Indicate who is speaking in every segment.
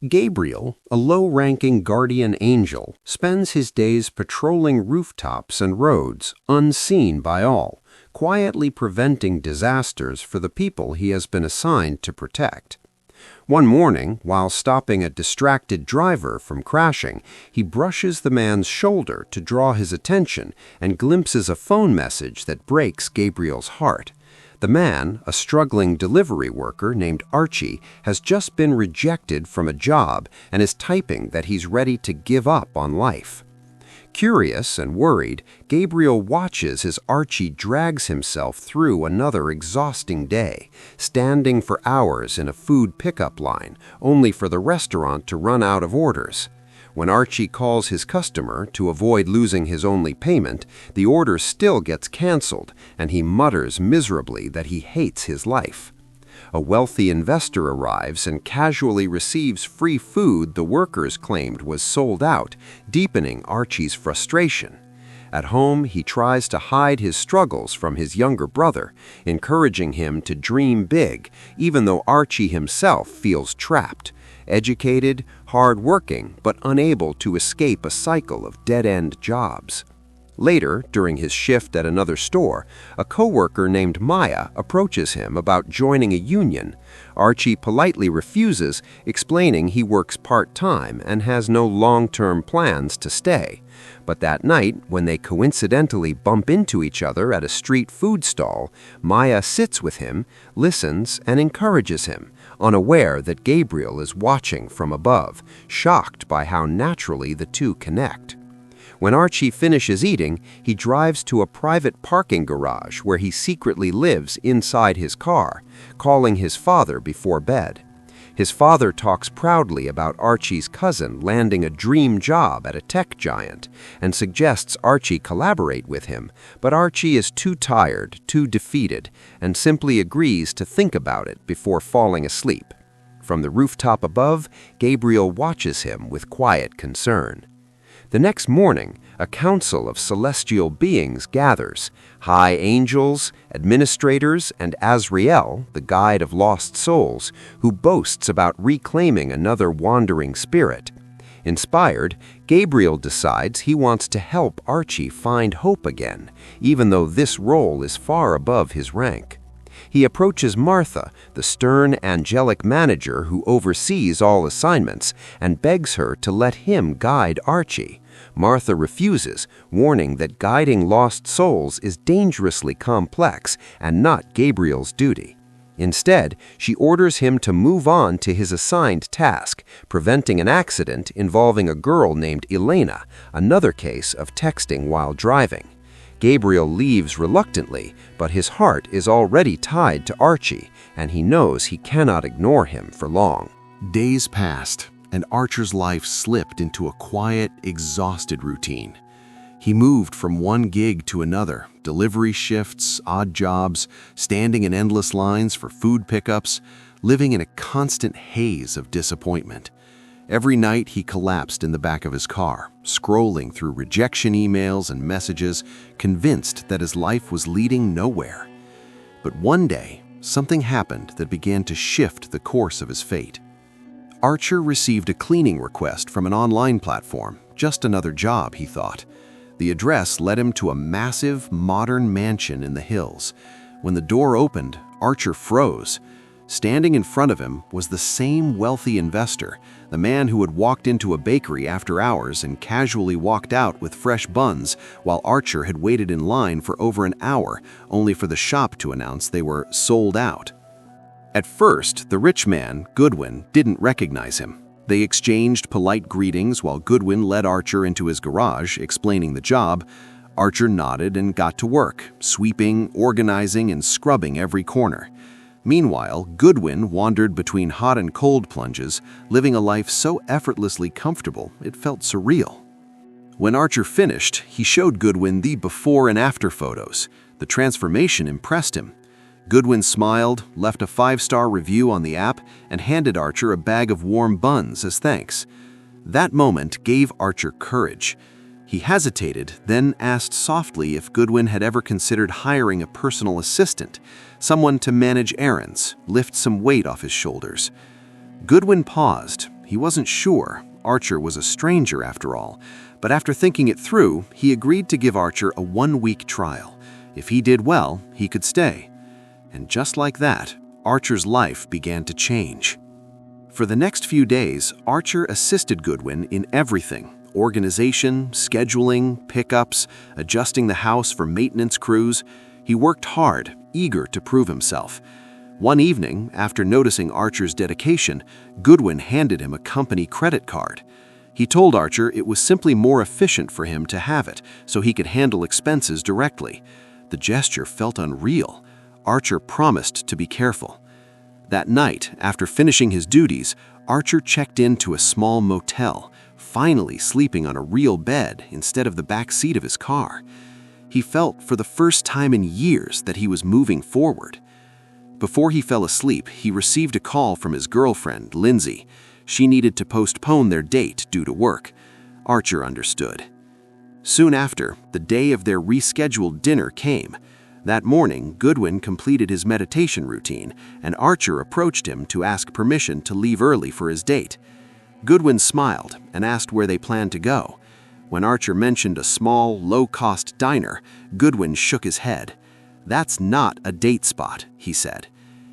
Speaker 1: Gabriel, a low-ranking guardian angel, spends his days patrolling rooftops and roads, unseen by all, quietly preventing disasters for the people he has been assigned to protect. One morning, while stopping a distracted driver from crashing, he brushes the man's shoulder to draw his attention and glimpses a phone message that breaks Gabriel's heart. The man, a struggling delivery worker named Archie, has just been rejected from a job and is typing that he's ready to give up on life. Curious and worried, Gabriel watches as Archie drags himself through another exhausting day, standing for hours in a food pickup line, only for the restaurant to run out of orders. When Archie calls his customer to avoid losing his only payment, the order still gets canceled, and he mutters miserably that he hates his life. A wealthy investor arrives and casually receives free food the workers claimed was sold out, deepening Archie's frustration. At home, he tries to hide his struggles from his younger brother, encouraging him to dream big, even though Archie himself feels trapped. Educated, hard-working, but unable to escape a cycle of dead-end jobs. Later, during his shift at another store, a coworker named Maya approaches him about joining a union. Archie politely refuses, explaining he works part-time and has no long-term plans to stay. But that night, when they coincidentally bump into each other at a street food stall, Maya sits with him, listens, and encourages him, unaware that Gabriel is watching from above, shocked by how naturally the two connect. When Archie finishes eating, he drives to a private parking garage where he secretly lives inside his car, calling his father before bed. His father talks proudly about Archie's cousin landing a dream job at a tech giant and suggests Archie collaborate with him, but Archie is too tired, too defeated, and simply agrees to think about it before falling asleep. From the rooftop above, Gabriel watches him with quiet concern. The next morning, a council of celestial beings gathers, high angels, administrators, and Azrael, the guide of lost souls, who boasts about reclaiming another wandering spirit. Inspired, Gabriel decides he wants to help Archie find hope again, even though this role is far above his rank. He approaches Martha, the stern, angelic manager who oversees all assignments, and begs her to let him guide Archie. Martha refuses, warning that guiding lost souls is dangerously complex and not Gabriel's duty. Instead, she orders him to move on to his assigned task, preventing an accident involving a girl named Elena, another case of texting while driving. Gabriel leaves reluctantly, but his heart is already tied to Archie, and he knows he cannot ignore him for long.
Speaker 2: Days passed, and Archer's life slipped into a quiet, exhausted routine. He moved from one gig to another, delivery shifts, odd jobs, standing in endless lines for food pickups, living in a constant haze of disappointment. Every night he collapsed in the back of his car, scrolling through rejection emails and messages, convinced that his life was leading nowhere. But one day, something happened that began to shift the course of his fate. Archer received a cleaning request from an online platform, just another job, he thought. The address led him to a massive, modern mansion in the hills. When the door opened, Archer froze. Standing in front of him was the same wealthy investor, the man who had walked into a bakery after hours and casually walked out with fresh buns while Archer had waited in line for over an hour, only for the shop to announce they were sold out. At first, the rich man, Goodwin, didn't recognize him. They exchanged polite greetings while Goodwin led Archer into his garage, explaining the job. Archer nodded and got to work, sweeping, organizing, and scrubbing every corner. Meanwhile, Goodwin wandered between hot and cold plunges, living a life so effortlessly comfortable it felt surreal. When Archer finished, he showed Goodwin the before and after photos. The transformation impressed him. Goodwin smiled, left a 5-star review on the app, and handed Archer a bag of warm buns as thanks. That moment gave Archer courage. He hesitated, then asked softly if Goodwin had ever considered hiring a personal assistant, someone to manage errands, lift some weight off his shoulders. Goodwin paused, He wasn't sure. Archer was a stranger after all. But after thinking it through, he agreed to give Archer a 1-week trial. If he did well, he could stay. And just like that, Archer's life began to change. For the next few days, Archer assisted Goodwin in everything: organization, scheduling, pickups, adjusting the house for maintenance crews. He worked hard, eager to prove himself. One evening, after noticing Archer's dedication, Goodwin handed him a company credit card. He told Archer it was simply more efficient for him to have it, so he could handle expenses directly. The gesture felt unreal. Archer promised to be careful. That night, after finishing his duties, Archer checked into a small motel, finally sleeping on a real bed instead of the back seat of his car. He felt for the first time in years that he was moving forward. Before he fell asleep, he received a call from his girlfriend, Lindsay. She needed to postpone their date due to work. Archer understood. Soon after, the day of their rescheduled dinner came. That morning, Goodwin completed his meditation routine, and Archer approached him to ask permission to leave early for his date. Goodwin smiled and asked where they planned to go. When Archer mentioned a small, low-cost diner, Goodwin shook his head. "That's not a date spot," he said.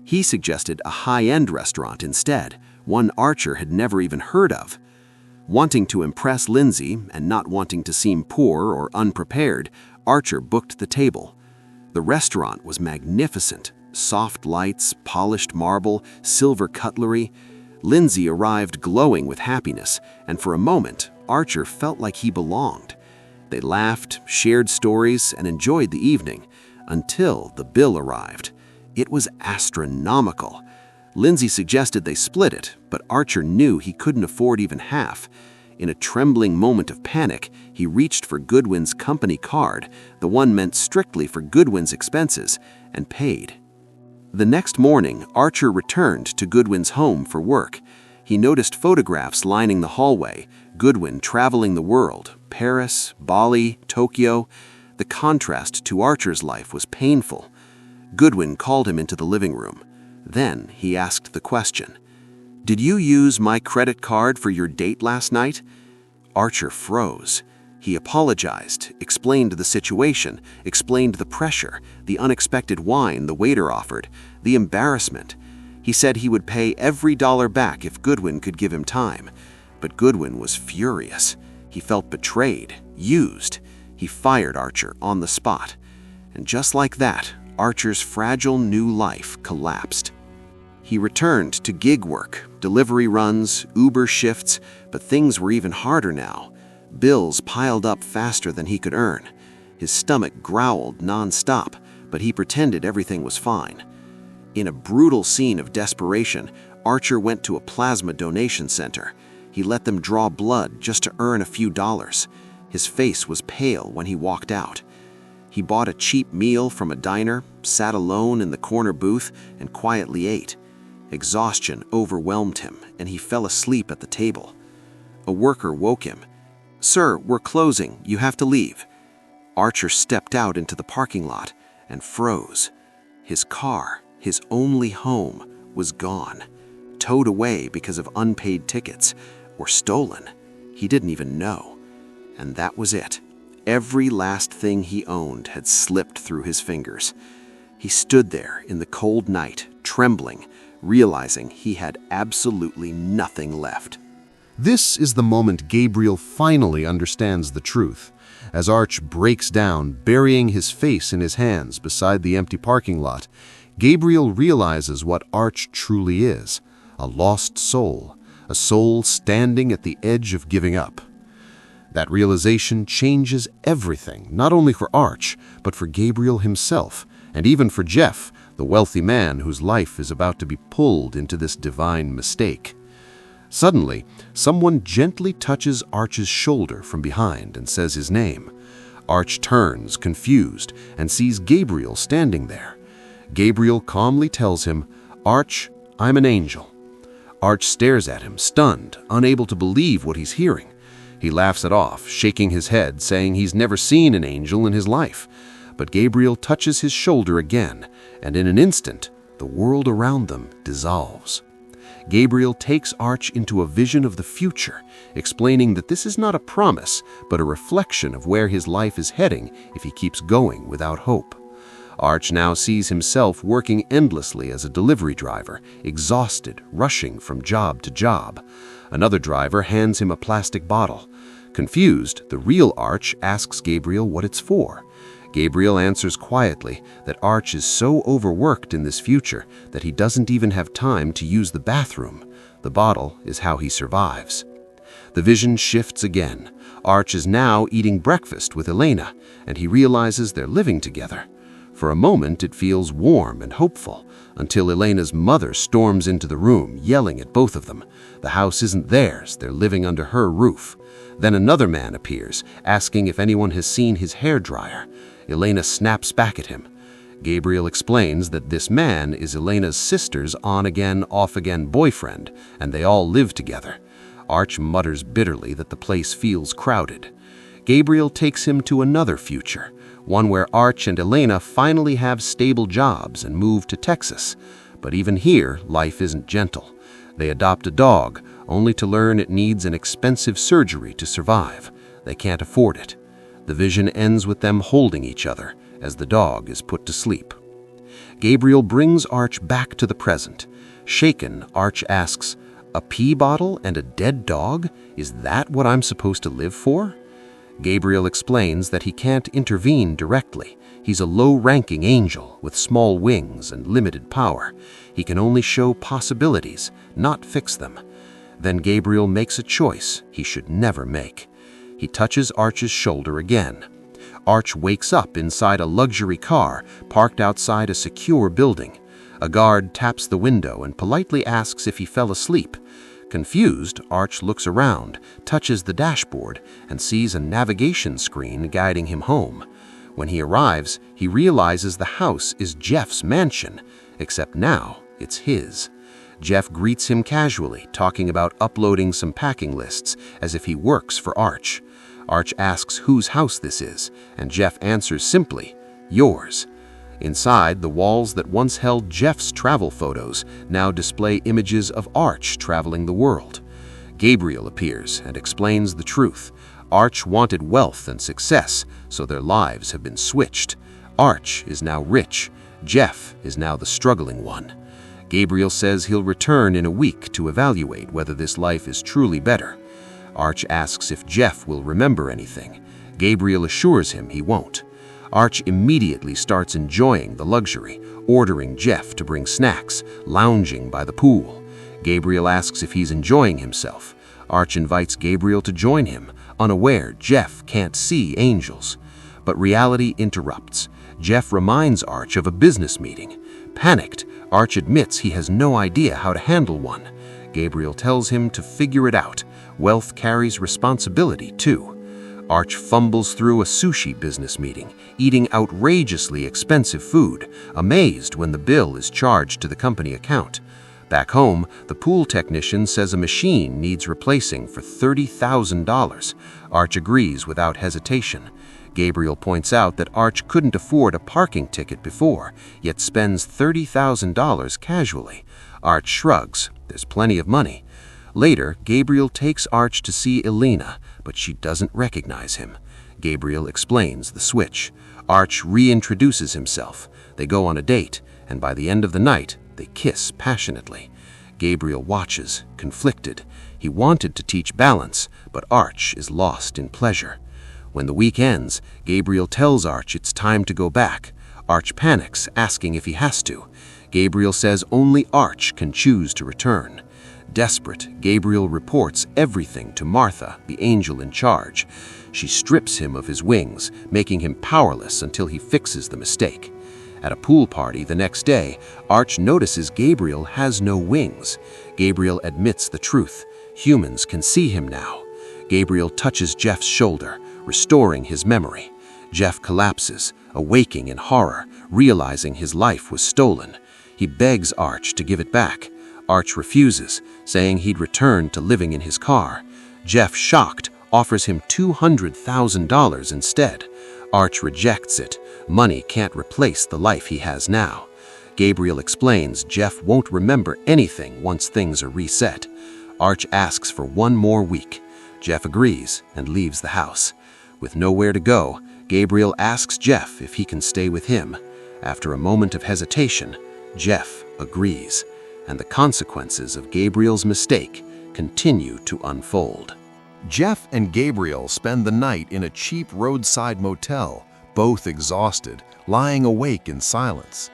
Speaker 2: He suggested a high-end restaurant instead, one Archer had never even heard of. Wanting to impress Lindsay and not wanting to seem poor or unprepared, Archer booked the table. The restaurant was magnificent: soft lights, polished marble, silver cutlery. Lindsay arrived glowing with happiness, and for a moment, Archer felt like he belonged. They laughed, shared stories, and enjoyed the evening, until the bill arrived. It was astronomical. Lindsay suggested they split it, but Archer knew he couldn't afford even half. In a trembling moment of panic, he reached for Goodwin's company card, the one meant strictly for Goodwin's expenses, and paid. The next morning, Archer returned to Goodwin's home for work. He noticed photographs lining the hallway, Goodwin traveling the world: Paris, Bali, Tokyo. The contrast to Archer's life was painful. Goodwin called him into the living room. Then he asked the question, "Did you use my credit card for your date last night?" Archer froze. He apologized, explained the situation, explained the pressure, the unexpected wine the waiter offered, the embarrassment. He said he would pay every dollar back if Goodwin could give him time. But Goodwin was furious. He felt betrayed, used. He fired Archer on the spot. And just like that, Archer's fragile new life collapsed. He returned to gig work, delivery runs, Uber shifts, but things were even harder now. Bills piled up faster than he could earn. His stomach growled non-stop, but he pretended everything was fine. In a brutal scene of desperation, Archer went to a plasma donation center. He let them draw blood just to earn a few dollars. His face was pale when he walked out. He bought a cheap meal from a diner, sat alone in the corner booth, and quietly ate. Exhaustion overwhelmed him, and he fell asleep at the table. A worker woke him. "Sir, we're closing. You have to leave." Archer stepped out into the parking lot and froze. His car, his only home, was gone, towed away because of unpaid tickets, or stolen. He didn't even know. And that was it. Every last thing he owned had slipped through his fingers. He stood there in the cold night, trembling, realizing he had absolutely nothing left.
Speaker 1: This is the moment Gabriel finally understands the truth. As Arch breaks down, burying his face in his hands beside the empty parking lot, Gabriel realizes what Arch truly is: a lost soul, a soul standing at the edge of giving up. That realization changes everything, not only for Arch, but for Gabriel himself, and even for Jeff, the wealthy man whose life is about to be pulled into this divine mistake. Suddenly, someone gently touches Arch's shoulder from behind and says his name. Arch turns, confused, and sees Gabriel standing there. Gabriel calmly tells him, "Arch, I'm an angel." Arch stares at him, stunned, unable to believe what he's hearing. He laughs it off, shaking his head, saying he's never seen an angel in his life. But Gabriel touches his shoulder again, and in an instant, the world around them dissolves.
Speaker 2: Gabriel takes Arch into a vision of the future, explaining that this is not a promise, but a reflection of where his life is heading if he keeps going without hope. Arch now sees himself working endlessly as a delivery driver, exhausted, rushing from job to job. Another driver hands him a plastic bottle. Confused, the real Arch asks Gabriel what it's for. Gabriel answers quietly that Arch is so overworked in this future that he doesn't even have time to use the bathroom. The bottle is how he survives. The vision shifts again. Arch is now eating breakfast with Elena, and he realizes they're living together. For a moment, it feels warm and hopeful, until Elena's mother storms into the room, yelling at both of them. The house isn't theirs, they're living under her roof. Then another man appears, asking if anyone has seen his hairdryer. Elena snaps back at him. Gabriel explains that this man is Elena's sister's on-again, off-again boyfriend, and they all live together. Arch mutters bitterly that the place feels crowded. Gabriel takes him to another future, one where Arch and Elena finally have stable jobs and move to Texas. But even here, life isn't gentle. They adopt a dog, only to learn it needs an expensive surgery to survive. They can't afford it. The vision ends with them holding each other as the dog is put to sleep. Gabriel brings Arch back to the present. Shaken, Arch asks, "A pee bottle and a dead dog? Is that what I'm supposed to live for?" Gabriel explains that he can't intervene directly. He's a low-ranking angel with small wings and limited power. He can only show possibilities, not fix them. Then Gabriel makes a choice he should never make. He touches Arch's shoulder again. Arch wakes up inside a luxury car parked outside a secure building. A guard taps the window and politely asks if he fell asleep. Confused, Arch looks around, touches the dashboard, and sees a navigation screen guiding him home. When he arrives, he realizes the house is Jeff's mansion, except now it's his. Jeff greets him casually, talking about uploading some packing lists as if he works for Arch. Arch asks whose house this is, and Jeff answers simply, "Yours." Inside, the walls that once held Jeff's travel photos now display images of Arch traveling the world. Gabriel appears and explains the truth. Arch wanted wealth and success, so their lives have been switched. Arch is now rich. Jeff is now the struggling one. Gabriel says he'll return in a week to evaluate whether this life is truly better. Arch asks if Jeff will remember anything. Gabriel assures him he won't. Arch immediately starts enjoying the luxury, ordering Jeff to bring snacks, lounging by the pool. Gabriel asks if he's enjoying himself. Arch invites Gabriel to join him, unaware Jeff can't see angels. But reality interrupts. Jeff reminds Arch of a business meeting. Panicked, Arch admits he has no idea how to handle one. Gabriel tells him to figure it out. Wealth carries responsibility, too. Arch fumbles through a sushi business meeting, eating outrageously expensive food, amazed when the bill is charged to the company account. Back home, the pool technician says a machine needs replacing for $30,000. Arch agrees without hesitation. Gabriel points out that Arch couldn't afford a parking ticket before, yet spends $30,000 casually. Arch shrugs. There's plenty of money. Later, Gabriel takes Arch to see Elena, but she doesn't recognize him. Gabriel explains the switch. Arch reintroduces himself. They go on a date, and by the end of the night, they kiss passionately. Gabriel watches, conflicted. He wanted to teach balance, but Arch is lost in pleasure. When the week ends, Gabriel tells Arch it's time to go back. Arch panics, asking if he has to. Gabriel says only Arch can choose to return. Desperate, Gabriel reports everything to Martha, the angel in charge. She strips him of his wings, making him powerless until he fixes the mistake. At a pool party the next day, Arch notices Gabriel has no wings. Gabriel admits the truth. Humans can see him now. Gabriel touches Jeff's shoulder, restoring his memory. Jeff collapses, awaking in horror, realizing his life was stolen. He begs Arch to give it back. Arch refuses, saying he'd return to living in his car. Jeff, shocked, offers him $200,000 instead. Arch rejects it. Money can't replace the life he has now.
Speaker 1: Gabriel explains Jeff won't remember anything once things are reset. Arch asks for one more week. Jeff agrees and leaves the house. With nowhere to go, Gabriel asks Jeff if he can stay with him. After a moment of hesitation, Jeff agrees, and the consequences of Gabriel's mistake continue to unfold.
Speaker 2: Jeff and Gabriel spend the night in a cheap roadside motel, both exhausted, lying awake in silence.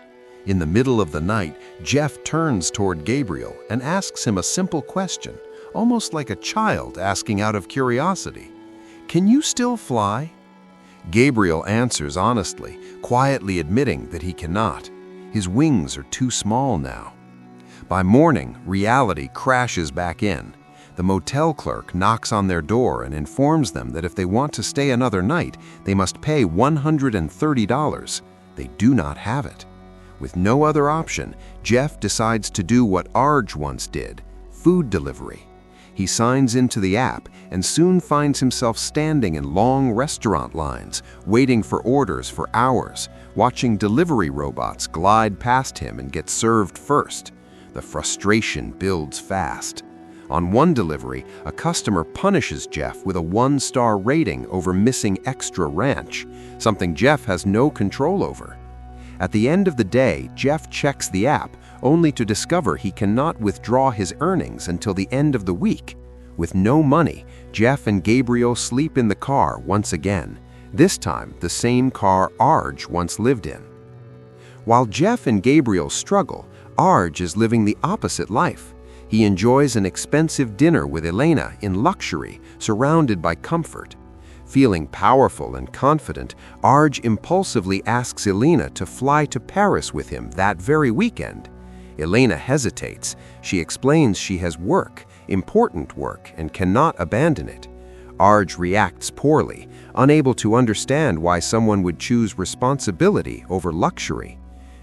Speaker 2: In the middle of the night, Jeff turns toward Gabriel and asks him a simple question, almost like a child asking out of curiosity. "Can you still fly?" Gabriel answers honestly, quietly admitting that he cannot. His wings are too small now. By morning, reality crashes back in. The motel clerk knocks on their door and informs them that if they want to stay another night, they must pay $130. They do not have it. With no other option, Jeff decides to do what Arj once did: food delivery. He signs into the app and soon finds himself standing in long restaurant lines, waiting for orders for hours, watching delivery robots glide past him and get served first. The frustration builds fast. On one delivery, a customer punishes Jeff with a 1-star rating over missing extra ranch, something Jeff has no control over. At the end of the day, Jeff checks the app, only to discover he cannot withdraw his earnings until the end of the week. With no money, Jeff and Gabriel sleep in the car once again, this time the same car Arj once lived in. While Jeff and Gabriel struggle, Arj is living the opposite life. He enjoys an expensive dinner with Elena in luxury, surrounded by comfort. Feeling powerful and confident, Arj impulsively asks Elena to fly to Paris with him that very weekend. Elena hesitates. She explains she has work, important work, and cannot abandon it. Arj reacts poorly, unable to understand why someone would choose responsibility over luxury.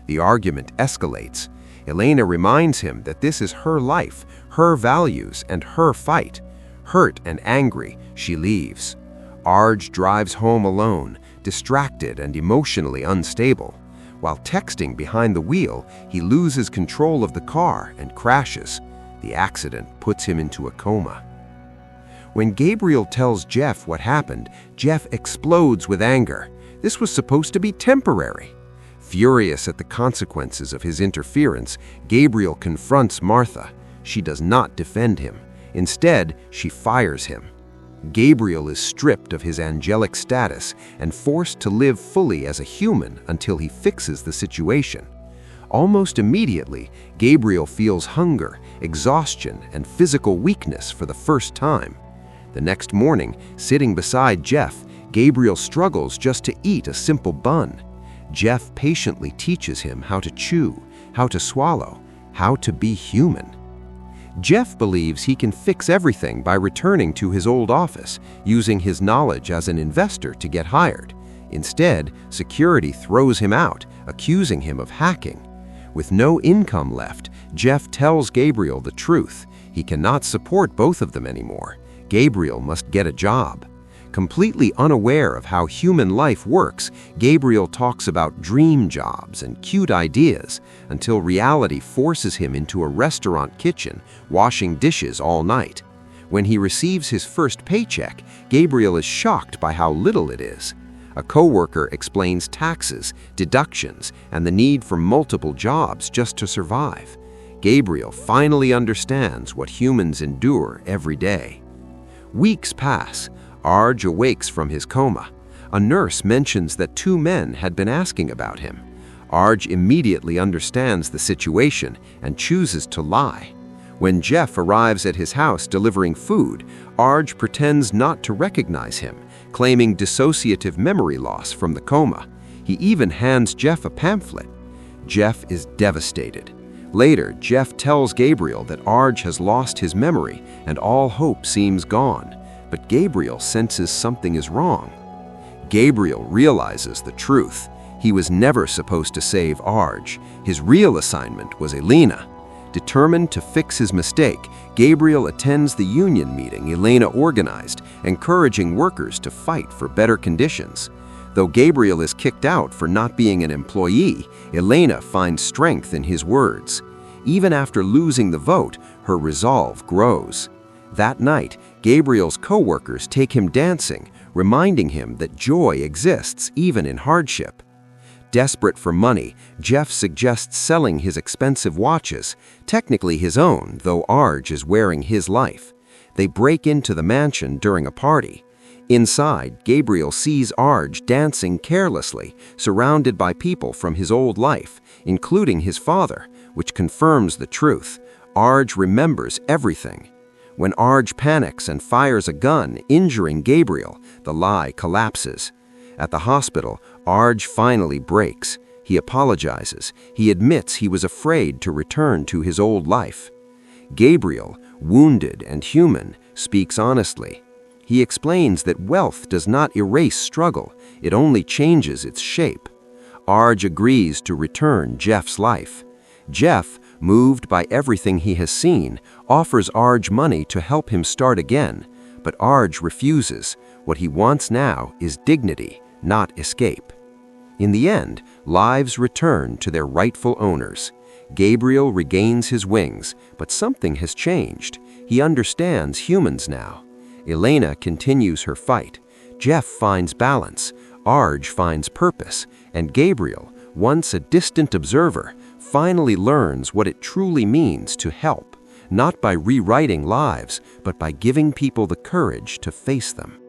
Speaker 2: The argument escalates. Elena reminds him that this is her life, her values, and her fight. Hurt and angry, she leaves. Arj drives home alone, distracted and emotionally unstable. While texting behind the wheel, he loses control of the car and crashes. The accident puts him into a coma. When Gabriel tells Jeff what happened, Jeff explodes with anger. This was supposed to be temporary. Furious at the consequences of his interference, Gabriel confronts Martha. She does not defend him. Instead, she fires him. Gabriel is stripped of his angelic status and forced to live fully as a human until he fixes the situation. Almost immediately, Gabriel feels hunger, exhaustion, and physical weakness for the first time. The next morning, sitting beside Jeff, Gabriel struggles just to eat a simple bun. Jeff patiently teaches him how to chew, how to swallow, how to be human. Jeff believes he can fix everything by returning to his old office, using his knowledge as an investor to get hired. Instead, security throws him out, accusing him of hacking. With no income left, Jeff tells Gabriel the truth. He cannot support both of them anymore. Gabriel must get a job. Completely unaware of how human life works, Gabriel talks about dream jobs and cute ideas until reality forces him into a restaurant kitchen, washing dishes all night. When he receives his first paycheck, Gabriel is shocked by how little it is. A coworker explains taxes, deductions, and the need for multiple jobs just to survive. Gabriel finally understands what humans endure every day. Weeks pass. Arj awakes from his coma. A nurse mentions that 2 men had been asking about him. Arj immediately understands the situation and chooses to lie. When Jeff arrives at his house delivering food, Arj pretends not to recognize him, claiming dissociative memory loss from the coma. He even hands Jeff a pamphlet. Jeff is devastated. Later, Jeff tells Gabriel that Arj has lost his memory and all hope seems gone. But Gabriel senses something is wrong. Gabriel realizes the truth. He was never supposed to save Arj. His real assignment was Elena. Determined to fix his mistake, Gabriel attends the union meeting Elena organized, encouraging workers to fight for better conditions.
Speaker 1: Though Gabriel is kicked out for not being an employee, Elena finds strength in his words. Even after losing the vote, her resolve grows. That night, Gabriel's co-workers take him dancing, reminding him that joy exists even in hardship. Desperate for money, Jeff suggests selling his expensive watches, technically his own, though Arj is wearing his life. They break into the mansion during a party. Inside, Gabriel sees Arj dancing carelessly, surrounded by people from his old life, including his father, which confirms the truth. Arj remembers everything. When Arj panics and fires a gun, injuring Gabriel, the lie collapses. At the hospital, Arj finally breaks. He apologizes. He admits he was afraid to return to his old life. Gabriel, wounded and human, speaks honestly. He explains that wealth does not erase struggle, it only changes its shape. Arj agrees to return Jeff's life. Jeff, moved by everything he has seen, offers Arj money to help him start again, but Arj refuses. What he wants now is dignity, not escape. In the end, lives return to their rightful owners. Gabriel regains his wings, but something has changed. He understands humans now. Elena continues her fight. Jeff finds balance. Arj finds purpose. And Gabriel, once a distant observer, finally learns what it truly means to help, not by rewriting lives, but by giving people the courage to face them.